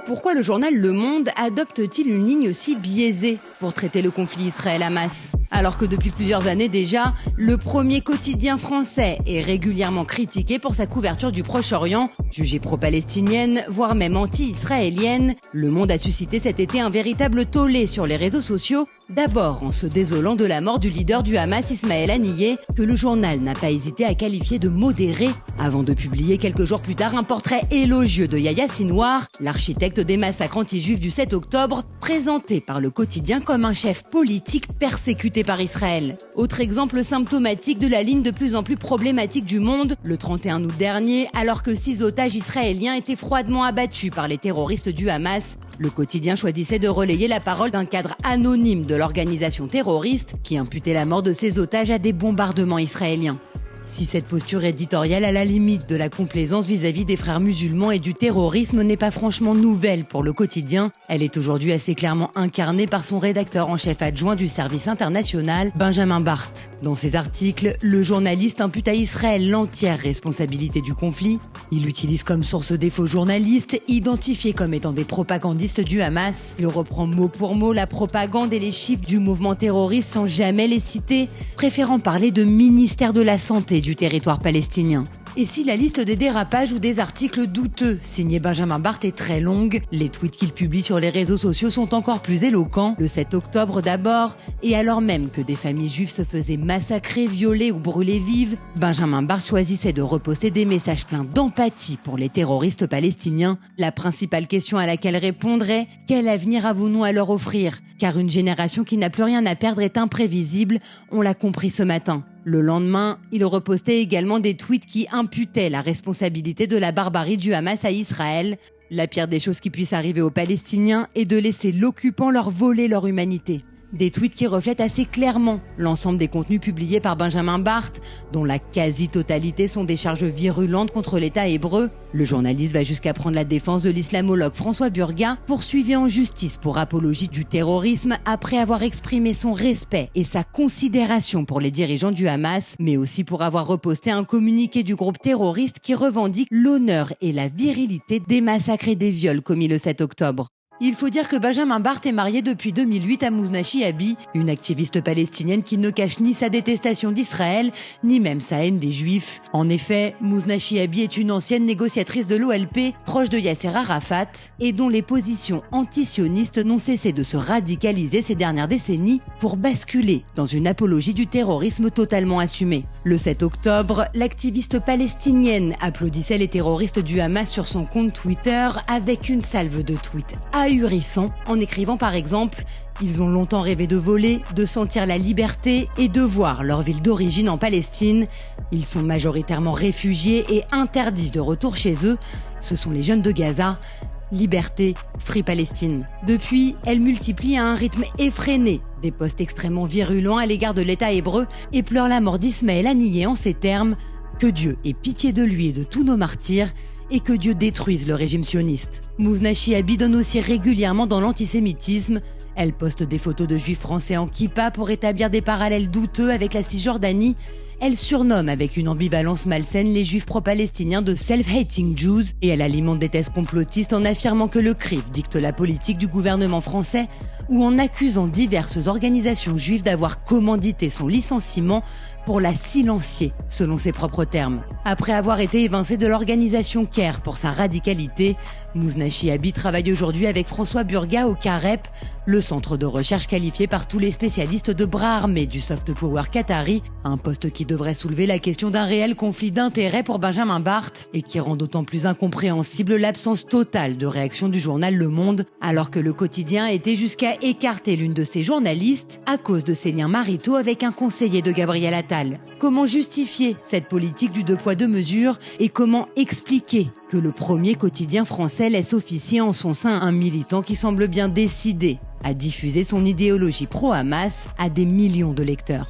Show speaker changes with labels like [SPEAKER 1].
[SPEAKER 1] Pourquoi le journal Le Monde adopte-t-il une ligne aussi biaisée pour traiter le conflit Israël-Hamas ? Alors que depuis plusieurs années déjà, le premier quotidien français est régulièrement critiqué pour sa couverture du Proche-Orient, jugée pro-palestinienne, voire même anti-israélienne, Le Monde a suscité cet été un véritable tollé sur les réseaux sociaux, d'abord en se désolant de la mort du leader du Hamas, Ismaël Haniyeh, que le journal n'a pas hésité à qualifier de modéré, avant de publier quelques jours plus tard un portrait élogieux de Yahya Sinwar, l'architecte des massacres anti-juifs du 7 octobre, présenté par le quotidien comme un chef politique persécuté par Israël. Autre exemple symptomatique de la ligne de plus en plus problématique du Monde, le 31 août dernier, alors que 6 otages israéliens étaient froidement abattus par les terroristes du Hamas, le quotidien choisissait de relayer la parole d'un cadre anonyme de l'organisation terroriste qui imputait la mort de ces otages à des bombardements israéliens. Si cette posture éditoriale à la limite de la complaisance vis-à-vis des frères musulmans et du terrorisme n'est pas franchement nouvelle pour le quotidien, elle est aujourd'hui assez clairement incarnée par son rédacteur en chef adjoint du service international, Benjamin Barth. Dans ses articles, le journaliste impute à Israël l'entière responsabilité du conflit. Il utilise comme source des faux journalistes, identifiés comme étant des propagandistes du Hamas. Il reprend mot pour mot la propagande et les chiffres du mouvement terroriste sans jamais les citer, préférant parler de ministère de la Santé du territoire palestinien. Et si la liste des dérapages ou des articles douteux signés Benjamin Barth est très longue, les tweets qu'il publie sur les réseaux sociaux sont encore plus éloquents. Le 7 octobre d'abord, et alors même que des familles juives se faisaient massacrer, violer ou brûler vives, Benjamin Barth choisissait de reposter des messages pleins d'empathie pour les terroristes palestiniens. La principale question à laquelle répondre est « Quel avenir avons-nous à leur offrir ?» Car une génération qui n'a plus rien à perdre est imprévisible, on l'a compris ce matin. Le lendemain, il repostait également des tweets qui imputaient la responsabilité de la barbarie du Hamas à Israël. La pire des choses qui puissent arriver aux Palestiniens est de laisser l'occupant leur voler leur humanité. Des tweets qui reflètent assez clairement l'ensemble des contenus publiés par Benjamin Barth, dont la quasi-totalité sont des charges virulentes contre l'État hébreu. Le journaliste va jusqu'à prendre la défense de l'islamologue François Burga, poursuivi en justice pour apologie du terrorisme après avoir exprimé son respect et sa considération pour les dirigeants du Hamas, mais aussi pour avoir reposté un communiqué du groupe terroriste qui revendique l'honneur et la virilité des massacres et des viols commis le 7 octobre. Il faut dire que Benjamin Barth est marié depuis 2008 à Mouznachi Habi, une activiste palestinienne qui ne cache ni sa détestation d'Israël, ni même sa haine des Juifs. En effet, Mouznachi Habi est une ancienne négociatrice de l'OLP, proche de Yasser Arafat, et dont les positions antisionistes n'ont cessé de se radicaliser ces dernières décennies pour basculer dans une apologie du terrorisme totalement assumée. Le 7 octobre, l'activiste palestinienne applaudissait les terroristes du Hamas sur son compte Twitter avec une salve de tweets ahurissant, en écrivant par exemple « Ils ont longtemps rêvé de voler, de sentir la liberté et de voir leur ville d'origine en Palestine. Ils sont majoritairement réfugiés et interdits de retour chez eux. Ce sont les jeunes de Gaza. Liberté, Free Palestine ». Depuis, elle multiplie à un rythme effréné des posts extrêmement virulents à l'égard de l'État hébreu et pleure la mort d'Ismaël Haniyeh en ces termes « Que Dieu ait pitié de lui et de tous nos martyrs ». Et que Dieu détruise le régime sioniste. Mouznachi Habi donne aussi régulièrement dans l'antisémitisme. Elle poste des photos de juifs français en kippa pour établir des parallèles douteux avec la Cisjordanie. Elle surnomme avec une ambivalence malsaine les juifs pro-palestiniens de self-hating Jews et elle alimente des thèses complotistes en affirmant que le CRIF dicte la politique du gouvernement français ou en accusant diverses organisations juives d'avoir commandité son licenciement pour la silencier, selon ses propres termes. Après avoir été évincée de l'organisation CARE pour sa radicalité, Mouznachi Habi travaille aujourd'hui avec François Burga au CAREP, le centre de recherche qualifié par tous les spécialistes de bras armés du soft power qatari, un poste qui devrait soulever la question d'un réel conflit d'intérêts pour Benjamin Barth et qui rend d'autant plus incompréhensible l'absence totale de réaction du journal Le Monde, alors que le quotidien a été jusqu'à écarter l'une de ses journalistes à cause de ses liens maritaux avec un conseiller de Gabriel Attal. Comment justifier cette politique du deux poids deux mesures et comment expliquer que le premier quotidien français laisse officier en son sein un militant qui semble bien décidé à diffuser son idéologie pro-Hamas à des millions de lecteurs?